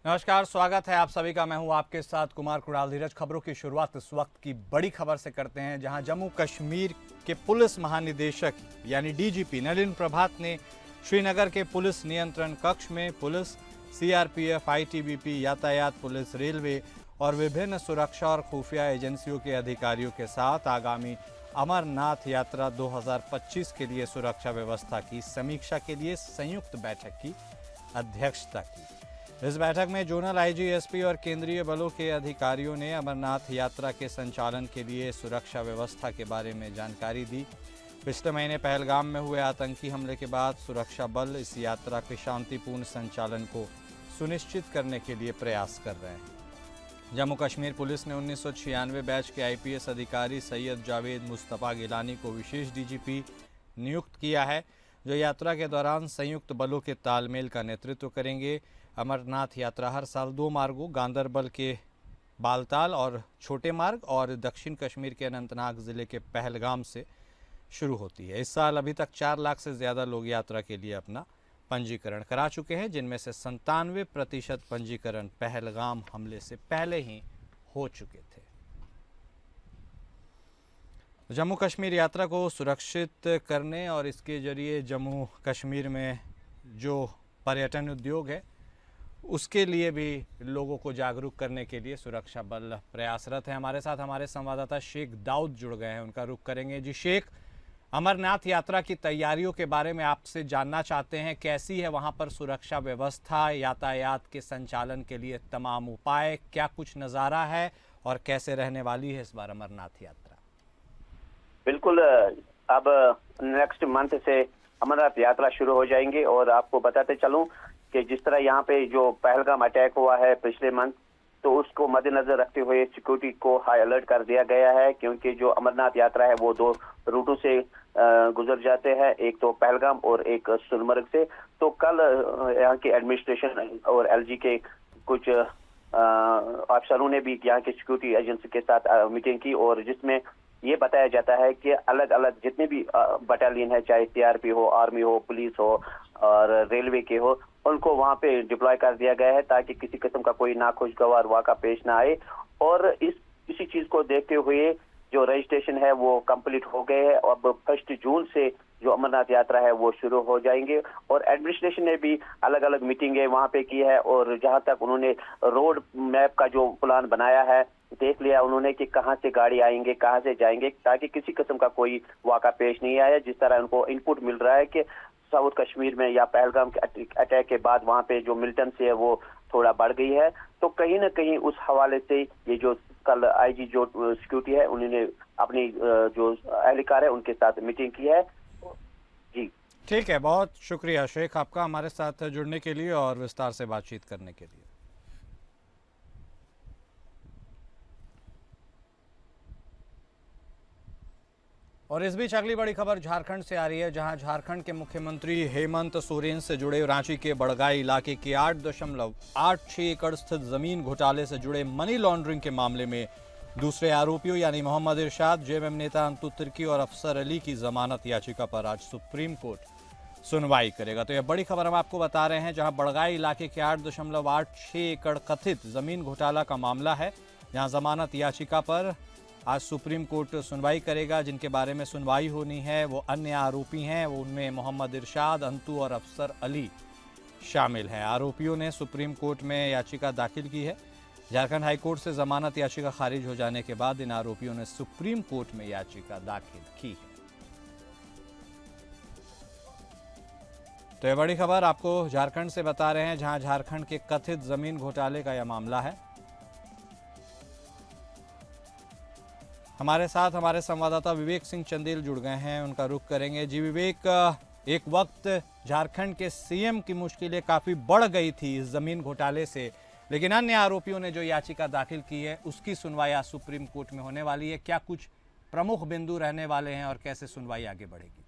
नमस्कार, स्वागत है आप सभी का। मैं हूं आपके साथ कुमार कुणाल धीरज। खबरों की शुरुआत इस वक्त की बड़ी खबर से करते हैं, जहां जम्मू कश्मीर के पुलिस महानिदेशक यानी डीजीपी नलिन प्रभात ने श्रीनगर के पुलिस नियंत्रण कक्ष में पुलिस, सीआरपीएफ, आईटीबीपी, यातायात पुलिस, रेलवे और विभिन्न सुरक्षा और खुफिया एजेंसियों के अधिकारियों के साथ आगामी अमरनाथ यात्रा 2025 के लिए सुरक्षा व्यवस्था की समीक्षा के लिए संयुक्त बैठक की अध्यक्षता की। इस बैठक में जोनल आईजी, एसपी और केंद्रीय बलों के अधिकारियों ने अमरनाथ यात्रा के संचालन के लिए सुरक्षा व्यवस्था के बारे में जानकारी दी। पिछले महीने पहलगाम में हुए आतंकी हमले के बाद सुरक्षा बल इस यात्रा के शांतिपूर्ण संचालन को सुनिश्चित करने के लिए प्रयास कर रहे हैं। जम्मू कश्मीर पुलिस ने 1996 बैच के आईपीएस अधिकारी सैयद जावेद मुस्तफ़ा गिलानी को विशेष डीजीपी नियुक्त किया है, जो यात्रा के दौरान संयुक्त बलों के तालमेल का नेतृत्व करेंगे। अमरनाथ यात्रा हर साल 2 मार्गों गांदरबल के बालताल और छोटे मार्ग और दक्षिण कश्मीर के अनंतनाग जिले के पहलगाम से शुरू होती है। इस साल अभी तक 4 लाख से ज़्यादा लोग यात्रा के लिए अपना पंजीकरण करा चुके हैं, जिनमें से 97% पंजीकरण पहलगाम हमले से पहले ही हो चुके थे। जम्मू कश्मीर यात्रा को सुरक्षित करने और इसके जरिए जम्मू कश्मीर में जो पर्यटन उद्योग है उसके लिए भी लोगों को जागरूक करने के लिए सुरक्षा बल प्रयासरत है। हमारे साथ हमारे संवाददाता शेख दाऊद जुड़ गए हैं, उनका रुख करेंगे। जी शेख, अमरनाथ यात्रा की तैयारियों के बारे में आपसे जानना चाहते हैं। कैसी है वहां पर सुरक्षा व्यवस्था, यातायात के संचालन के लिए तमाम उपाय, क्या कुछ नज़ारा है और कैसे रहने वाली है इस बार अमरनाथ यात्रा? बिल्कुल, अब नेक्स्ट मंथ से अमरनाथ यात्रा शुरू हो जाएंगे और आपको बताते चलूं कि जिस तरह यहाँ पे जो पहलगाम अटैक हुआ है पिछले मंथ, तो उसको मद्देनजर रखते हुए सिक्योरिटी को हाई अलर्ट कर दिया गया है, क्योंकि जो अमरनाथ यात्रा है वो 2 रूटों से गुजर जाते हैं, एक तो पहलगाम और एक सोनमर्ग से। तो कल यहाँ के एडमिनिस्ट्रेशन और एलजी के कुछ अफसरों ने भी यहाँ के सिक्योरिटी एजेंसी के साथ मीटिंग की, और जिसमें ये बताया जाता है कि अलग अलग जितने भी बटालियन है, चाहे सीआरपी हो, आर्मी हो, पुलिस हो और रेलवे के हो, उनको वहां पे डिप्लॉय कर दिया गया है ताकि किसी किस्म का कोई नाखुशगवार वाक़ा पेश ना आए। और इसी चीज को देखते हुए जो रजिस्ट्रेशन है वो कंप्लीट हो गए हैं। अब 1 जून से जो अमरनाथ यात्रा है वो शुरू हो जाएंगे, और एडमिनिस्ट्रेशन ने भी अलग अलग मीटिंगें वहां पे की है, और जहां तक उन्होंने रोड मैप का जो प्लान बनाया है देख लिया उन्होंने कि कहां से गाड़ी आएंगे, कहां से जाएंगे, ताकि किसी किस्म का कोई वाक़ा पेश नहीं आया। जिस तरह उनको इनपुट मिल रहा है कि साउथ कश्मीर में या पहलगाम के अटैक के बाद वहां पे जो मिलिटेंसी है वो थोड़ा बढ़ गई है, तो कहीं ना कहीं उस हवाले से ये जो कल आईजी जो सिक्योरिटी है उन्होंने अपनी जो एहलकार है उनके साथ मीटिंग की है। जी ठीक है, बहुत शुक्रिया शेख आपका हमारे साथ जुड़ने के लिए और विस्तार से बातचीत करने के लिए। और इस बीच अगली बड़ी खबर झारखंड से आ रही है, जहां झारखंड के मुख्यमंत्री हेमंत सोरेन से जुड़े रांची के बड़गाई इलाके के 8.86 एकड़ स्थित जमीन घोटाले से जुड़े मनी लॉन्ड्रिंग के मामले में दूसरे आरोपियों यानी मोहम्मद इरशाद, जेएमएम नेता अंतु तिर्की और अफसर अली की जमानत याचिका पर आज सुप्रीम कोर्ट सुनवाई करेगा। तो यह बड़ी खबर हम आपको बता रहे हैं, जहां बड़गाई इलाके के 8.86 एकड़ कथित जमीन घोटाला का मामला है, जहां जमानत याचिका पर आज सुप्रीम कोर्ट सुनवाई करेगा। जिनके बारे में सुनवाई होनी है वो अन्य आरोपी हैं, वो उनमें मोहम्मद इरशाद, अंतु और अफसर अली शामिल हैं। आरोपियों ने सुप्रीम कोर्ट में याचिका दाखिल की है। झारखंड हाईकोर्ट से जमानत याचिका खारिज हो जाने के बाद इन आरोपियों ने सुप्रीम कोर्ट में याचिका दाखिल की है। तो यह बड़ी खबर आपको झारखंड से बता रहे हैं, जहां झारखंड के कथित जमीन घोटाले का यह मामला है। हमारे साथ हमारे संवाददाता विवेक सिंह चंदेल जुड़ गए हैं, उनका रुख करेंगे। जी विवेक, एक वक्त झारखंड के सीएम की मुश्किलें काफ़ी बढ़ गई थी इस जमीन घोटाले से, लेकिन अन्य आरोपियों ने जो याचिका दाखिल की है उसकी सुनवाई आज सुप्रीम कोर्ट में होने वाली है। क्या कुछ प्रमुख बिंदु रहने वाले हैं और कैसे सुनवाई आगे बढ़ेगी?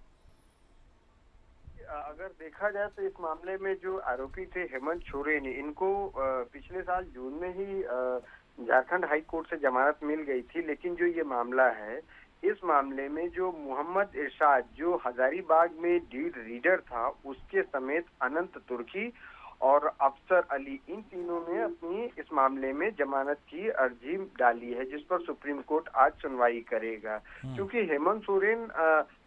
अगर देखा जाए तो इस मामले में जो आरोपी थे हेमंत सोरेन, इनको पिछले साल जून में ही झारखंड हाई कोर्ट से जमानत मिल गई थी। लेकिन जो ये मामला है, इस मामले में जो मोहम्मद इरशाद जो हजारीबाग में डीड रीडर था, उसके समेत अनंत तुर्की और अफसर अली, इन तीनों ने अपनी इस मामले में जमानत की अर्जी डाली है, जिस पर सुप्रीम कोर्ट आज सुनवाई करेगा। क्योंकि हेमंत सोरेन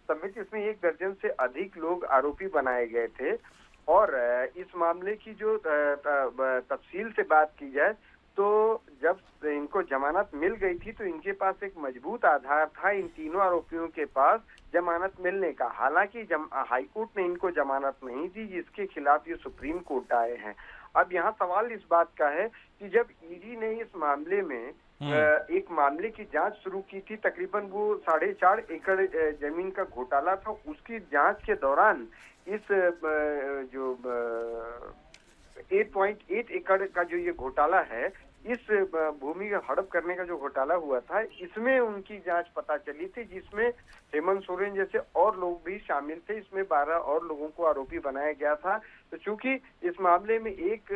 समेत इसमें 1 दर्जन से अधिक लोग आरोपी बनाए गए थे और इस मामले की जो तफसील से बात की जाए तो जब इनको जमानत मिल गई थी तो इनके पास एक मजबूत आधार था इन तीनों आरोपियों के पास जमानत मिलने का। हालांकि हाई कोर्ट ने इनको जमानत नहीं दी, जिसके खिलाफ ये सुप्रीम कोर्ट आए हैं। अब यहाँ सवाल इस बात का है कि जब ईडी ने इस मामले में एक मामले की जांच शुरू की थी, तकरीबन वो 4.5 एकड़ जमीन का घोटाला था, उसकी जांच के दौरान इस जो 8.8 एकड़ का जो ये घोटाला है, इस भूमि हड़प करने का जो घोटाला हुआ था, इसमें उनकी जांच पता चली थी, जिसमें हेमंत सोरेन जैसे और लोग भी शामिल थे। इसमें 12 और लोगों को आरोपी बनाया गया था। तो चूंकि इस मामले में एक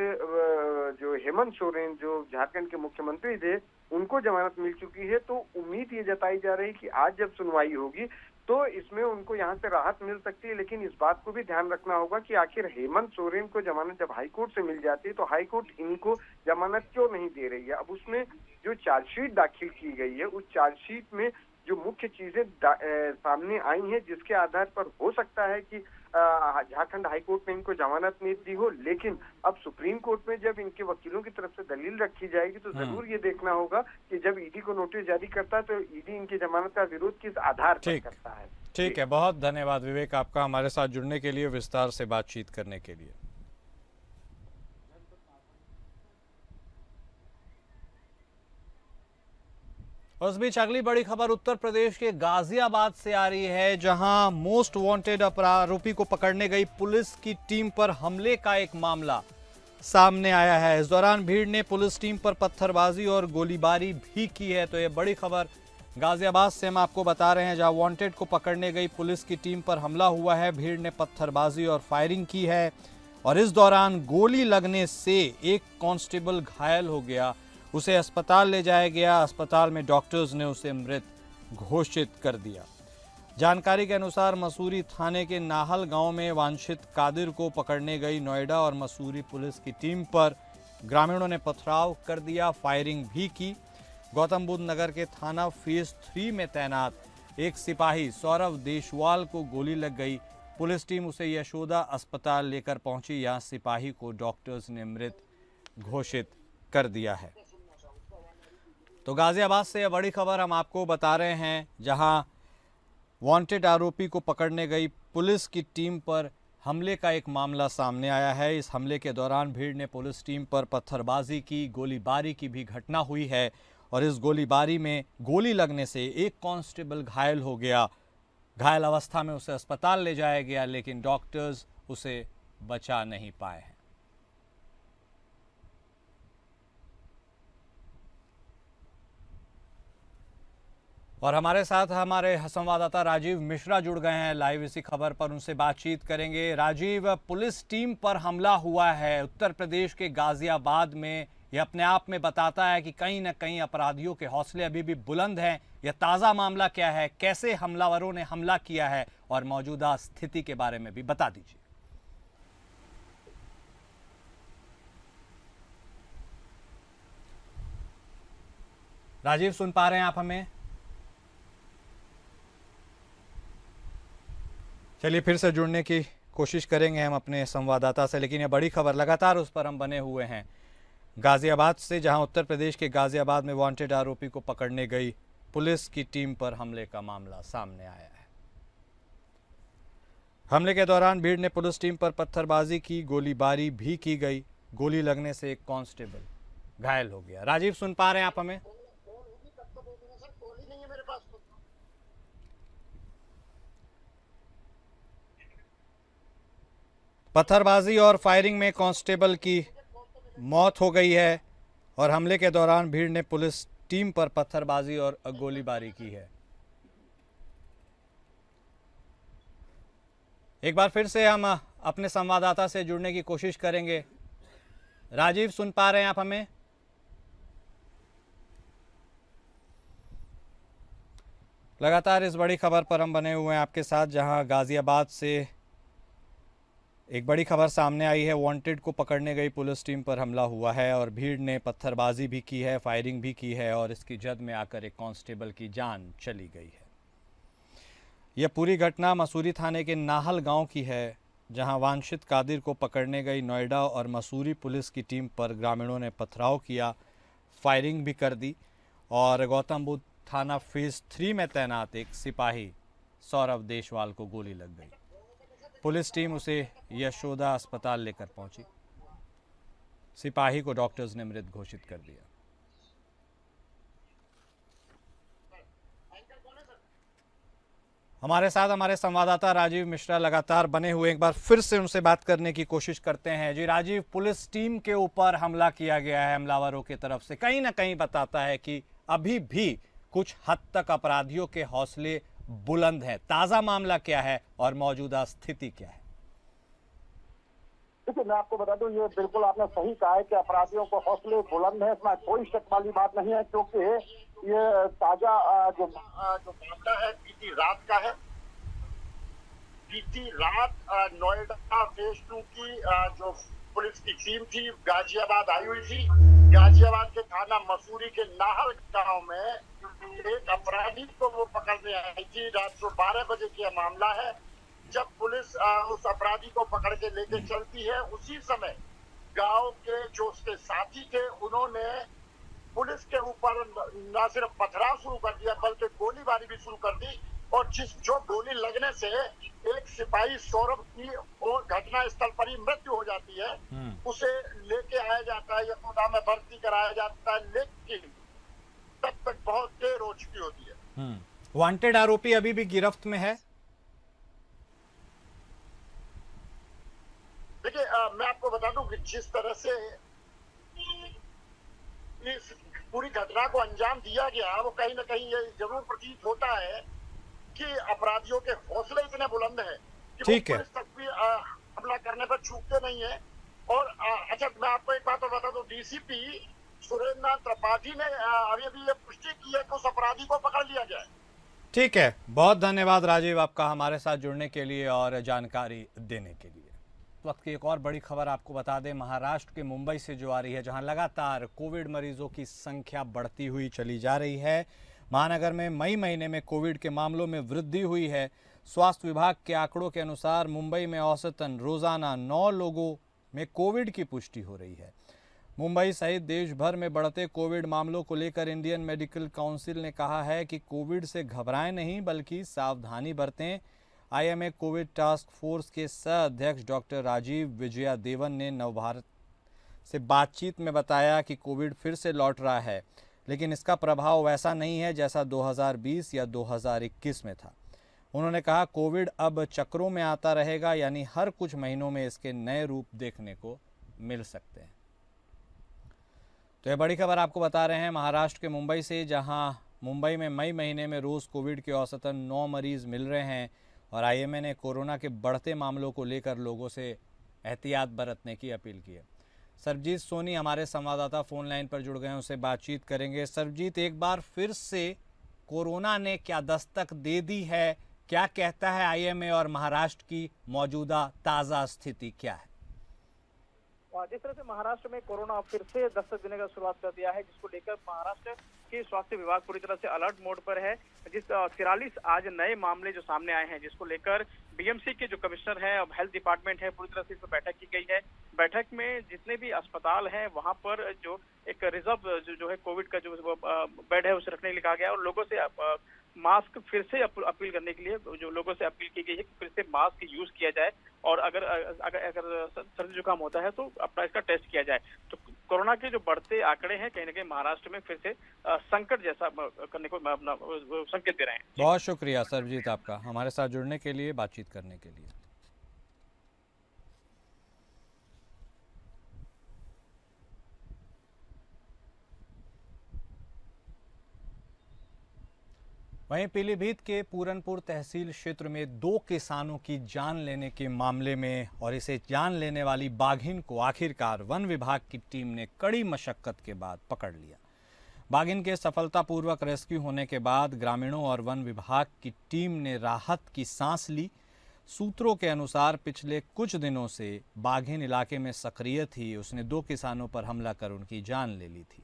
जो हेमंत सोरेन जो झारखंड के मुख्यमंत्री थे, उनको जमानत मिल चुकी है, तो उम्मीद ये जताई जा रही है कि आज जब सुनवाई होगी तो इसमें उनको यहाँ से राहत मिल सकती है। लेकिन इस बात को भी ध्यान रखना होगा कि आखिर हेमंत सोरेन को जमानत जब हाई कोर्ट से मिल जाती है तो हाई कोर्ट इनको जमानत क्यों नहीं दे रही है। अब उसमें जो चार्जशीट दाखिल की गई है, उस चार्जशीट में जो मुख्य चीजें सामने आई हैं, जिसके आधार पर हो सकता है कि झारखंड हाई कोर्ट ने इनको जमानत नहीं दी हो, लेकिन अब सुप्रीम कोर्ट में जब इनके वकीलों की तरफ से दलील रखी जाएगी तो जरूर ये देखना होगा कि जब ईडी को नोटिस जारी करता है तो ईडी इनकी जमानत का विरोध किस आधार पर करता है। ठीक है, बहुत धन्यवाद विवेक आपका हमारे साथ जुड़ने के लिए, विस्तार से बातचीत करने के लिए। और इस बीच अगली बड़ी खबर उत्तर प्रदेश के गाजियाबाद से आ रही है, जहां मोस्ट वांटेड आरोपी को पकड़ने गई पुलिस की टीम पर हमले का एक मामला सामने आया है। इस दौरान भीड़ ने पुलिस टीम पर पत्थरबाजी और गोलीबारी भी की है। तो ये बड़ी खबर गाजियाबाद से हम आपको बता रहे हैं, जहां वांटेड को पकड़ने गई पुलिस की टीम पर हमला हुआ है। भीड़ ने पत्थरबाजी और फायरिंग की है और इस दौरान गोली लगने से एक कांस्टेबल घायल हो गया, उसे अस्पताल ले जाया गया। अस्पताल में डॉक्टर्स ने उसे मृत घोषित कर दिया। जानकारी के अनुसार मसूरी थाने के नाहल गांव में वांछित कादिर को पकड़ने गई नोएडा और मसूरी पुलिस की टीम पर ग्रामीणों ने पथराव कर दिया, फायरिंग भी की। गौतम बुद्ध नगर के थाना फेज 3 में तैनात एक सिपाही सौरभ देशवाल को गोली लग गई। पुलिस टीम उसे यशोदा अस्पताल लेकर पहुंची। यहां सिपाही को डॉक्टर्स ने मृत घोषित कर दिया है। तो गाजियाबाद से यह बड़ी खबर हम आपको बता रहे हैं, जहां वांटेड आरोपी को पकड़ने गई पुलिस की टीम पर हमले का एक मामला सामने आया है। इस हमले के दौरान भीड़ ने पुलिस टीम पर पत्थरबाजी की, गोलीबारी की भी घटना हुई है और इस गोलीबारी में गोली लगने से एक कांस्टेबल घायल हो गया। घायल अवस्था में उसे अस्पताल ले जाया गया, लेकिन डॉक्टर्स उसे बचा नहीं पाए हैं। और हमारे साथ हमारे संवाददाता राजीव मिश्रा जुड़ गए हैं लाइव इसी खबर पर, उनसे बातचीत करेंगे। राजीव, पुलिस टीम पर हमला हुआ है उत्तर प्रदेश के गाजियाबाद में, यह अपने आप में बताता है कि कहीं न कहीं अपराधियों के हौसले अभी भी बुलंद हैं। यह ताज़ा मामला क्या है, कैसे हमलावरों ने हमला किया है और मौजूदा स्थिति के बारे में भी बता दीजिए। राजीव, सुन पा रहे हैं आप हमें? चलिए फिर से जुड़ने की कोशिश करेंगे हम अपने संवाददाता से, लेकिन यह बड़ी खबर लगातार उस पर हम बने हुए हैं गाजियाबाद से, जहां उत्तर प्रदेश के गाजियाबाद में वांटेड आरोपी को पकड़ने गई पुलिस की टीम पर हमले का मामला सामने आया है। हमले के दौरान भीड़ ने पुलिस टीम पर पत्थरबाजी की, गोलीबारी भी की गई। गोली लगने से एक कांस्टेबल घायल हो गया। राजीव, सुन पा रहे हैं आप हमें? पत्थरबाजी और फायरिंग में कांस्टेबल की मौत हो गई है और हमले के दौरान भीड़ ने पुलिस टीम पर पत्थरबाजी और गोलीबारी की है। एक बार फिर से हम अपने संवाददाता से जुड़ने की कोशिश करेंगे। राजीव, सुन पा रहे हैं आप हमें? लगातार इस बड़ी खबर पर हम बने हुए हैं आपके साथ, जहां गाजियाबाद से एक बड़ी खबर सामने आई है। वांटेड को पकड़ने गई पुलिस टीम पर हमला हुआ है और भीड़ ने पत्थरबाजी भी की है, फायरिंग भी की है और इसकी जद में आकर एक कांस्टेबल की जान चली गई है। यह पूरी घटना मसूरी थाने के नाहल गांव की है, जहां वांछित कादिर को पकड़ने गई नोएडा और मसूरी पुलिस की टीम पर ग्रामीणों ने पथराव किया, फायरिंग भी कर दी और गौतम बुद्ध थाना फेज 3 में तैनात एक सिपाही सौरभ देशवाल को गोली लग गई। पुलिस टीम उसे यशोदा अस्पताल लेकर पहुंची। सिपाही को डॉक्टर्स ने मृत घोषित कर दिया। हमारे साथ हमारे संवाददाता राजीव मिश्रा लगातार बने हुए, एक बार फिर से उनसे बात करने की कोशिश करते हैं। जी राजीव, पुलिस टीम के ऊपर हमला किया गया है हमलावरों की तरफ से, कहीं ना कहीं बताता है कि अभी भी कुछ हद तक अपराधियों के हौसले बुलंद है। ताजा मामला क्या है और मौजूदा स्थिति क्या है? देखिए, मैं आपको बता दूं, ये बिल्कुल आपने सही कहा है कि अपराधियों को हौसले बुलंद है, इसमें कोई शक वाली बात नहीं है, क्योंकि ये ताजा जो मामला है बीती रात का है। बीती रात नोएडा फेज 2 की जो पुलिस की टीम थी गाजियाबाद आई हुई थी। गाजियाबाद के थाना मसूरी के नाहल गांव में एक अपराधी को वो पकड़ने आई थी। रात को 12 बजे का मामला है। जब पुलिस उस अपराधी को पकड़ के लेके चलती है, उसी समय गांव के जो उसके साथी थे उन्होंने पुलिस के ऊपर न सिर्फ पथराव शुरू कर दिया बल्कि गोलीबारी भी शुरू कर दी और जो गोली लगने से एक सिपाही सौरभ की और घटना स्थल पर ही मृत्यु हो जाती है। उसे लेके आया जाता है, यशोदा में भर्ती कराया जाता है, लेकिन तब तक बहुत देर हो चुकी होती है। वांटेड आरोपी अभी भी गिरफ्त में है? देखिए, मैं आपको बता दूं कि जिस तरह से इस पूरी घटना को अंजाम दिया गया, वो कहीं ना कहीं ये जरूर प्रतीत होता है कि अपराधियों के हौसले इतने बुलंद हैं कि वो पुलिस तक भी हमला करने पर चूकते नहीं है। और अच्छा, मैं आपको एक बात और बता दूं, डीसीपी सुरेंद्र त्रिपाठी ने अभी ये पुष्टि की है कि उस अपराधी को पकड़ लिया गया है। ठीक है, बहुत धन्यवाद राजीव आपका हमारे साथ जुड़ने के लिए और जानकारी देने के लिए। वक्त की एक और बड़ी खबर आपको बता दें, महाराष्ट्र के मुंबई से जो आ रही है, जहां लगातार कोविड मरीजों की संख्या बढ़ती हुई चली जा रही है। महानगर में मई महीने में कोविड के मामलों में वृद्धि हुई है। स्वास्थ्य विभाग के आंकड़ों के अनुसार मुंबई में औसतन रोजाना 9 लोगों में कोविड की पुष्टि हो रही है। मुंबई सहित देश भर में बढ़ते कोविड मामलों को लेकर इंडियन मेडिकल काउंसिल ने कहा है कि कोविड से घबराएं नहीं बल्कि सावधानी बरतें। आईएमए कोविड टास्क फोर्स के सह अध्यक्ष डॉक्टर राजीव विजया देवन ने नवभारत से बातचीत में बताया कि कोविड फिर से लौट रहा है, लेकिन इसका प्रभाव वैसा नहीं है जैसा 2020 या 2021 में था। उन्होंने कहा कोविड अब चक्रों में आता रहेगा, यानी हर कुछ महीनों में इसके नए रूप देखने को मिल सकते हैं। तो ये बड़ी खबर आपको बता रहे हैं महाराष्ट्र के मुंबई से, जहां मुंबई में मई महीने में रोज़ कोविड के औसतन 9 मरीज मिल रहे हैं और आईएमए ने कोरोना के बढ़ते मामलों को लेकर लोगों से एहतियात बरतने की अपील की है। सरबजीत सोनी हमारे संवाददाता फोन लाइन पर जुड़ गए हैं, उससे बातचीत करेंगे। सरबजीत, एक बार फिर से कोरोना ने क्या दस्तक दे दी है? क्या कहता है आईएमए और महाराष्ट्र की मौजूदा ताज़ा स्थिति क्या है? जिस तरह से महाराष्ट्र में कोरोना फिर से दस्तक देने का शुरुआत कर दिया है, जिसको लेकर महाराष्ट्र के स्वास्थ्य विभाग पूरी तरह से अलर्ट मोड पर है। जिस 43 आज नए मामले जो सामने आए हैं, जिसको लेकर बीएमसी के जो कमिश्नर है, अब हेल्थ डिपार्टमेंट है, पूरी तरह से इस पर बैठक की गई है। बैठक में जितने भी अस्पताल हैं वहां पर जो एक रिजर्व जो है कोविड का जो बेड है उसे रखने के लिए कहा गया और लोगों से मास्क फिर से अपील करने के लिए जो लोगों से अपील की गई है कि फिर से मास्क यूज किया जाए और अगर सर्दी जुकाम होता है तो अपना इसका टेस्ट किया जाए। तो कोरोना के जो बढ़ते आंकड़े हैं कहीं ना कहीं महाराष्ट्र में फिर से संकट जैसा करने को अपना संकेत दे रहे हैं। बहुत शुक्रिया सरबजीत आपका हमारे साथ जुड़ने के लिए, बातचीत करने के लिए। वहीं पीलीभीत के पूरनपुर तहसील क्षेत्र में 2 किसानों की जान लेने के मामले में और इसे जान लेने वाली बाघिन को आखिरकार वन विभाग की टीम ने कड़ी मशक्कत के बाद पकड़ लिया। बाघिन के सफलतापूर्वक रेस्क्यू होने के बाद ग्रामीणों और वन विभाग की टीम ने राहत की सांस ली। सूत्रों के अनुसार पिछले कुछ दिनों से बाघिन इलाके में सक्रिय थी। उसने 2 किसानों पर हमला कर उनकी जान ले ली थी।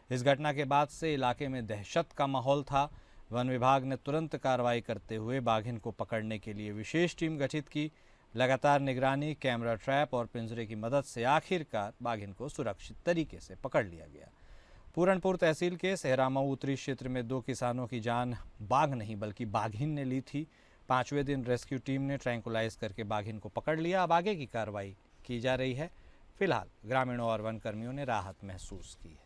इस घटना के बाद से इलाके में दहशत का माहौल था। वन विभाग ने तुरंत कार्रवाई करते हुए बाघिन को पकड़ने के लिए विशेष टीम गठित की। लगातार निगरानी, कैमरा ट्रैप और पिंजरे की मदद से आखिरकार बाघिन को सुरक्षित तरीके से पकड़ लिया गया। पूरनपुर तहसील के सहरामऊ उत्तरी क्षेत्र में 2 किसानों की जान बाघ नहीं बल्कि बाघिन ने ली थी। 5वें दिन रेस्क्यू टीम ने ट्रैंकुलाइज करके बाघिन को पकड़ लिया। अब आगे की कार्रवाई की जा रही है। फिलहाल ग्रामीणों और वन कर्मियों ने राहत महसूस की है।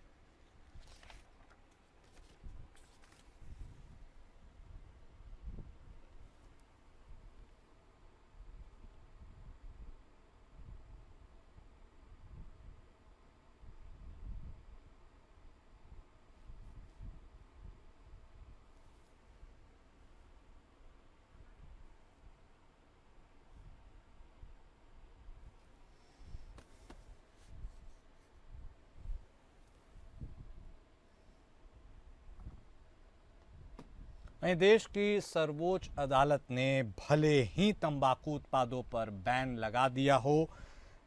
वहीं देश की सर्वोच्च अदालत ने भले ही तंबाकू उत्पादों पर बैन लगा दिया हो,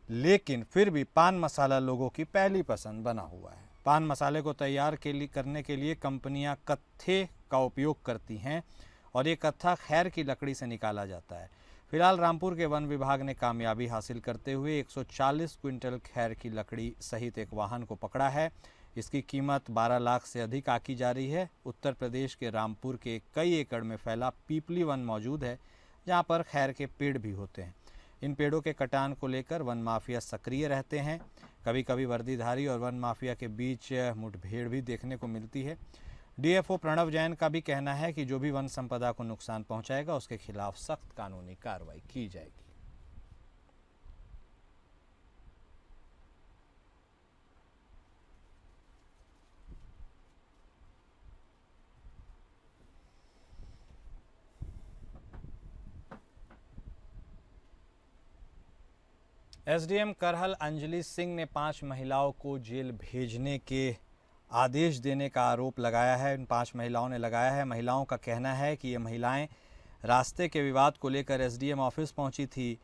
लेकिन फिर भी पान मसाला लोगों की पहली पसंद बना हुआ है। पान मसाले को तैयार करने के लिए कंपनियां कत्थे का उपयोग करती हैं और ये कत्था खैर की लकड़ी से निकाला जाता है। फिलहाल रामपुर के वन विभाग ने कामयाबी हासिल करते हुए 140 क्विंटल खैर की लकड़ी सहित एक वाहन को पकड़ा है। इसकी कीमत 12 लाख से अधिक आकी जा रही है। उत्तर प्रदेश के रामपुर के कई एकड़ में फैला पीपली वन मौजूद है, जहां पर खैर के पेड़ भी होते हैं। इन पेड़ों के कटान को लेकर वन माफिया सक्रिय रहते हैं। कभी कभी वर्दीधारी और वन माफिया के बीच मुठभेड़ भी देखने को मिलती है। डीएफओ प्रणव जैन का भी कहना है कि जो भी वन संपदा को नुकसान पहुंचाएगा उसके खिलाफ सख्त कानूनी कार्रवाई की जाएगी। एसडीएम करहल अंजलि सिंह ने 5 महिलाओं को जेल भेजने के आदेश देने का आरोप लगाया है। इन 5 महिलाओं ने लगाया है। महिलाओं का कहना है कि ये महिलाएं रास्ते के विवाद को लेकर एसडीएम ऑफिस पहुंची थी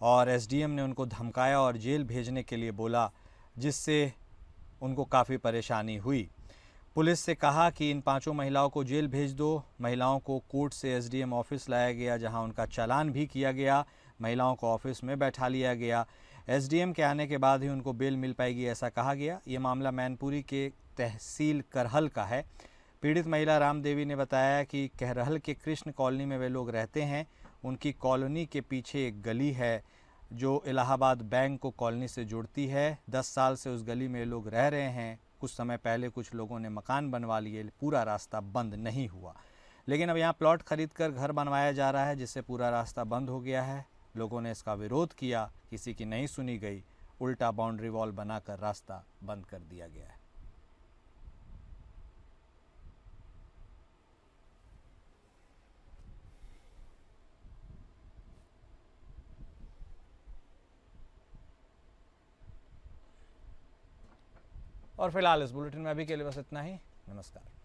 और एसडीएम ने उनको धमकाया और जेल भेजने के लिए बोला, जिससे उनको काफ़ी परेशानी हुई। पुलिस से कहा कि इन 5 महिलाओं को जेल भेज दो। महिलाओं को कोर्ट से एसडीएम ऑफिस लाया गया, जहां उनका चालान भी किया गया। महिलाओं को ऑफिस में बैठा लिया गया। एसडीएम के आने के बाद ही उनको बेल मिल पाएगी, ऐसा कहा गया। ये मामला मैनपुरी के तहसील करहल का है। पीड़ित महिला रामदेवी ने बताया कि करहल के कृष्ण कॉलोनी में वे लोग रहते हैं। उनकी कॉलोनी के पीछे एक गली है जो इलाहाबाद बैंक को कॉलोनी से जोड़ती है। 10 साल से उस गली में लोग रह रहे हैं। कुछ समय पहले कुछ लोगों ने मकान बनवा लिए, पूरा रास्ता बंद नहीं हुआ, लेकिन अब यहाँ प्लॉट खरीद कर घर बनवाया जा रहा है, जिससे पूरा रास्ता बंद हो गया है। लोगों ने इसका विरोध किया, किसी की नहीं सुनी गई। उल्टा बाउंड्री वॉल बनाकर रास्ता बंद कर दिया गया है। और फिलहाल इस बुलेटिन में अभी के लिए बस इतना ही। नमस्कार।